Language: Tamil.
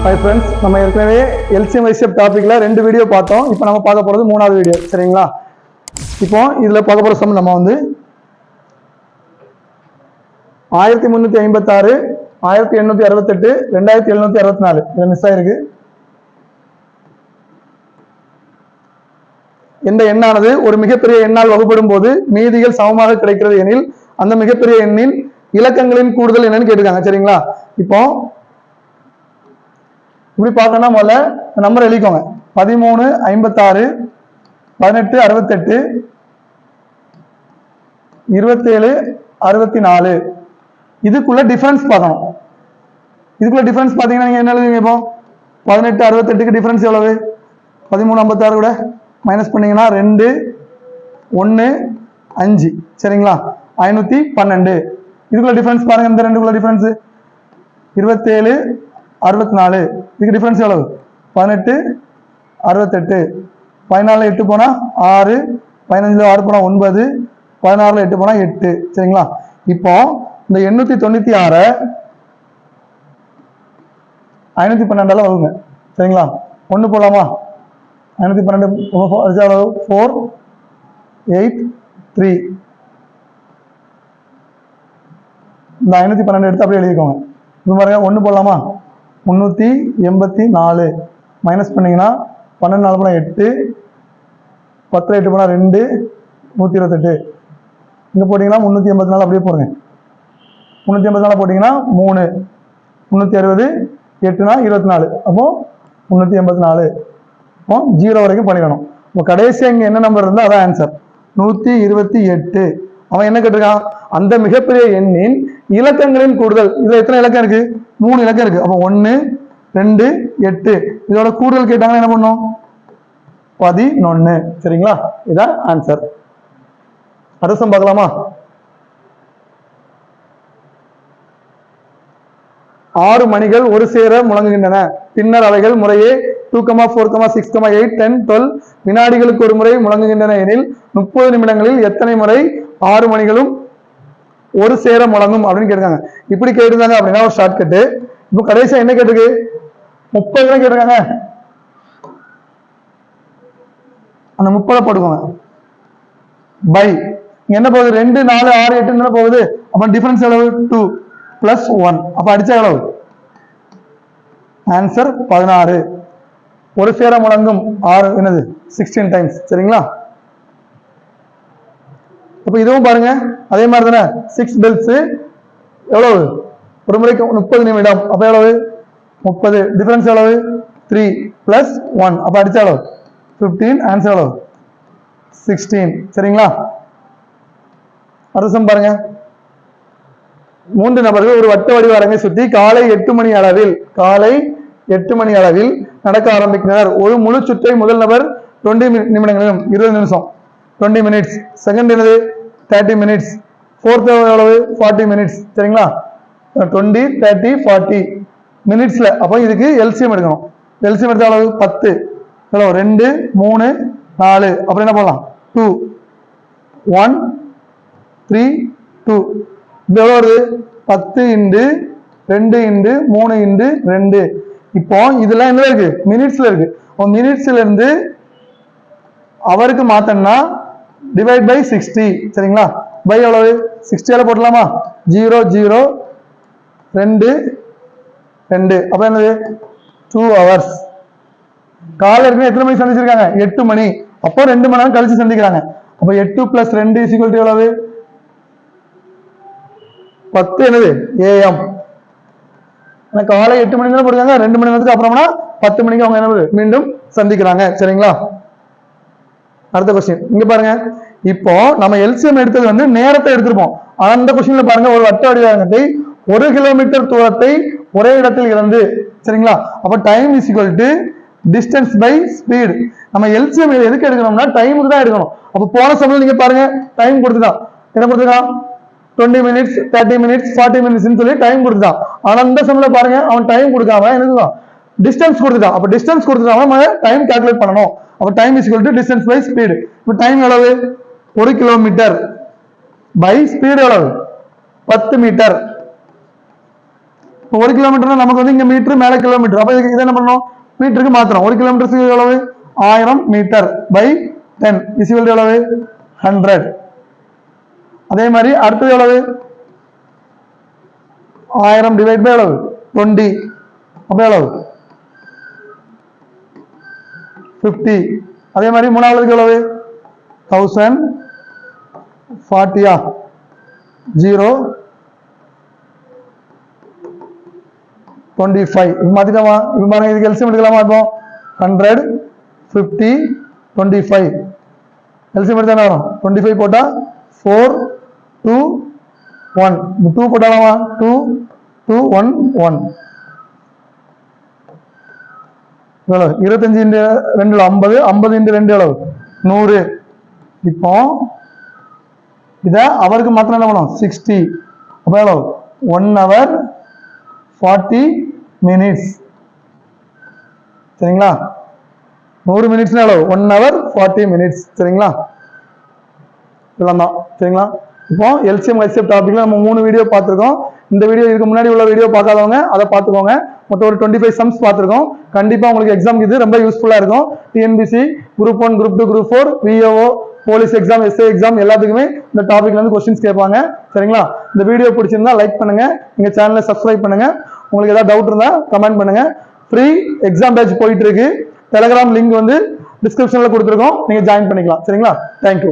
Hi friends, நம்ம ஏற்கனவே LCM ICF டாபிக்ல 2 வீடியோ பார்த்தோம். இப்போ நம்ம பார்க்க போறது 3வது வீடியோ. சரிங்களா? இப்போ இதுல பார்க்க போற சம் நம்ம வந்து 1356 1868 2764 இது மிஸ் ஆயிருக்கு. இந்த எண்ணானது ஒரு மிகப்பெரிய எண்ணால் வகுப்படும் போது மீதிகள் சமமாக கிடைக்கிறது எனில் அந்த மிகப்பெரிய எண்ணின் இலக்கங்களின் கூடுதல் என்னன்னு கேட்டிருக்காங்க. சரிங்களா? இப்போ இப்படி பார்த்தோம்னா முதல்ல நம்பர் எழுதிக்கோங்க. 13 56 18 68 27 64 இதுக்குள்ள டிஃபரன்ஸ் பார்க்கணும். இதுக்குள்ள டிஃபரன்ஸ் பார்த்தீங்கன்னா நீங்க என்ன எழுதுவீங்க? இப்போ 18 68க்கு டிஃபரன்ஸ் எவ்வளவு? 13 56 கூட மைனஸ் பண்ணீங்கன்னா 2 1 5. சரிங்களா? 512. இதுக்குள்ள டிஃபரன்ஸ் பாருங்க. இந்த ரெண்டுக்குள்ள டிஃபரன்ஸ் 27 64. இதுக்கு டிஃபரன்ஸ் எவ்வளவு? 18 68. 14 8 போனா 6, 15 6 போனா 9, 16 8 போனா 8. சரிங்களா? இப்போ இந்த 896 512 வகுங்க. சரிங்களா? 1 போலாமா? 512 4 8 3. இந்த 512 எடுத்து அப்படியே எழுதிக்கோங்க. இது பாருங்க 1 போடலாமா? 384 மைனஸ் பண்ணீங்கன்னா 12 4 போனா 8, 10 8 போனா 2, 128. இங்க போட்டீங்கன்னா 384 அப்படியே போடுங்க. 384 போட்டீங்கன்னா 3, 360 8னா 24. அப்போ 384. அப்போ 0 வரைக்கும் பண்ணிக்கணும். இப்போ கடைசியா இங்க என்ன நம்பர் இருந்தா அதான் ஆன்சர். 128. அவன் என்ன கேட்டிருக்கான்? அந்த மிகப்பெரிய எண்ணின் இலக்கங்களின் கூடுதல். இதுல எத்தனை இலக்கம் இருக்கு? 3 இலக்கம் இருக்கு. அப்ப 1 2 8 இதோட கூடுதல் கேட்டாங்கன்னா என்ன பண்ணும்? 11. சரிங்களா? இதான் ஆன்சர். அடுத்த பார்க்கலாமா? 6 மணிகள் ஒரு சேர முழங்குகின்றன. பின்னர் அவைகள் முறையே 2, 4, 6, 8, 10, 12 வினாடிகளுக்கு ஒரு முறை முழங்குகின்றன எனில் 30 நிமிடங்களில் எத்தனை முறை 6 மணிகளும் ஒரு சேர முழங்கும் அப்படின்னு கேட்டிருக்காங்க. இப்படி கேட்டிருந்தாங்க அப்படின்னா ஒரு ஷார்ட் கட்டு. இப்போ கடைசியா என்ன கேட்டிருக்கு? 30 தான் கேட்டிருக்காங்க. அந்த 30 போட்டுக்கோங்க. பை என்ன போகுது? 2 4 6 8 என்ன போகுது? அப்ப டிஃபரன்ஸ் எவ்வளவு? 2 பிளஸ் 1. அப்ப அடிச்சா எவ்வளவு? ஆன்சர் 16. ஒரு சேர முழங்கும் 6 என்னது? 16 டைம்ஸ். சரிங்களா? அப்ப இதுவும் பாருங்க அதே மாதிரி தானே. 6 பெல்ஸ் எவ்வளவு? ஒரு முறைக்கு 30 நிமிடம். அப்ப எவ்வளவு? 30. டிஃபரன்ஸ் எவ்வளவு? 3 பிளஸ் 1. அப்ப அடிச்சா எவ்வளவு? 15. ஆன்சர் எவ்வளவு? 16. சரிங்களா? அடுத்த பாருங்க. 3 நபர்கள் ஒரு வட்ட வடிவ அரங்கை சுற்றி காலை 8 மணி அளவில் நடக்க ஆரம்பிக்கிறார். ஒரு முழு சுற்றை முதல் நபர் 20 நிமிடங்களிலும் 20 நிமிஷம் 20 மினிட்ஸ். செகண்ட் என்னது? 30 மினிட்ஸ். ஃபோர்த் எவ்வளவு? 40 மினிட்ஸ். சரிங்களா? 20 30 40 மினிட்ஸ்ல. அப்போ இதுக்கு எல்சிஎம் எடுக்கணும். எல்சிஎம் எடுத்த எவ்வளவு? 10. எவ்வளவு? 2 3 4. அப்புறம் என்ன பண்ணலாம்? 2 1 3 2. இது எவ்வளவு வருது? 10 இன்டு 2 இன்டு 3 இன்டு 2. இப்போ இதெல்லாம் என்ன இருக்கு? மினிட்ஸ்ல இருக்கு. மினிட்ஸ்ல இருந்து அவருக்கு மாத்தனா டிவைட் பை 60. சரிங்களா? பை எவ்வளவு? 60 போடலாமா? 0 0 2 2. அப்ப என்னது? 2 hours. காலையில இருக்கு எத்தனை மணி சந்திச்சிருக்காங்க? 8 மணி. அப்போ 2 மணி நேரம் கழிச்சு சந்திக்கிறாங்க. அப்ப 8 பிளஸ் 2 இஸ் ஈக்குவல் டு எவ்வளவு? 10 என்னது? AM. காலை 8 மணி நேரம் போடுறாங்க. 2 மணி நேரத்துக்கு அப்புறமா 10 மணிக்கு அவங்க என்ன மீண்டும் சந்திக்கிறாங்க. சரிங்களா? அடுத்த கொஸ்டின் இங்க பாருங்க. இப்போ நம்ம எல்சிஎம் எடுத்தது வந்து நேரத்தை எடுத்திருப்போம். அந்த கொஸ்டின்ல பாருங்க ஒரு வட்ட வடிவத்தை 1 கிலோமீட்டர் தூரத்தை ஒரே இடத்தில் இழந்து. சரிங்களா? அப்ப time is equal to distance by speed. நம்ம எல்சிஎம் எதுக்கு எடுக்கணும்னா டைமுக்கு தான் எடுக்கணும். அப்ப போன சமயம் நீங்க பாருங்க டைம் கொடுத்துதான் என்ன கொடுத்துருக்கான்? 20 மினிட்ஸ் 30 மினிட்ஸ் 40 மினிட்ஸ் சொல்லி டைம் கொடுத்துதான். ஆனா இந்த சமயம் பாருங்க அவன் டைம் கொடுக்காம என்னதான் டிஸ்டன்ஸ் கொடுத்துட்டான். அப்ப டிஸ்டன்ஸ் கொடுத்துட்டான் நம்ம டைம் கால்குலேட் பண்ணணும். அப்ப time is equal to distance by speed. இப்ப டைம் எவ்வளவு? 1 கிலோமீட்டர் பை ஸ்பீடு எவ்வளவு? 10 மீட்டர். 1 கிலோமீட்டர்னா நமக்கு வந்து இங்க மீட்டர் மேல கிலோமீட்டர். அப்ப இதை என்ன பண்ணணும், மீட்டருக்கு மாத்திரம். 1 கிலோமீட்டருக்கு எவ்வளவு, 1000 மீட்டர் பை 10 இஸ் எவ்வளவு, 100. அதே மாதிரி அடுத்தது எவ்வளவு, 1000 டிவைட் பை எவ்வளவு, 20. அப்ப எவ்வளவு, 50. அதே மாதிரி மூணாவதுக்கு எவ்வளவு, 1040 0 25. இப்ப மாத்திட்டோமா? இப்ப பாருங்க, இதுக்கு எல்சிஎம் எடுக்கலாமா? இப்போ 100 50 25 எல்சிஎம் எடுத்தா என்ன வரும், 25 போட்டா 4 2 1. 2 போட்டாலாமா, 2 2 1 1. 25 × 2 50, 50 × 2 எவ்வளவு, 100. இப்போ இத அவருக்கு மாத்திரம் என்ன பண்ணும், 60. அப்ப எவ்வளவு, 1 hour 40 minutes. சரிங்களா? 100 மினிட்ஸ் எவ்வளவு, 1 hour 40 minutes. சரிங்களா? இதெல்லாம். சரிங்களா? இப்போ எல்சிஎம் ஹெச்சிஎஃப் டாபிக்ல நம்ம 3 வீடியோ பார்த்திருக்கோம். இந்த வீடியோ, இதுக்கு முன்னாடி உள்ள வீடியோ பார்க்காதவங்க அதை பார்த்துக்கோங்க. மொத்தம் ஒரு 25 சம்ஸ் பார்த்திருக்கோம். கண்டிப்பா உங்களுக்கு எக்ஸாம் இது ரொம்ப யூஸ்ஃபுல்லா இருக்கும். TNPSC group 1, group 2, group 4, விஓஓ, police exam, S A exam எல்லாத்துக்குமே இந்த டாபிக்ல இருந்து கொஸ்டின்ஸ் கேட்பாங்க. சரிங்களா? இந்த வீடியோ பிடிச்சிருந்தா லைக் பண்ணுங்க, எங்க சேனலை சப்ஸ்கிரைப் பண்ணுங்க. உங்களுக்கு ஏதாவது டவுட் இருந்தா கமெண்ட் பண்ணுங்க. ஃப்ரீ எக்ஸாம் பேட்ச் போயிட்டு இருக்கு. டெலிகிராம் லிங்க் வந்து டிஸ்கிரிப்ஷன்ல கொடுத்துருக்கோம், நீங்க ஜாயின் பண்ணிக்கலாம். சரிங்களா? தேங்க்யூ.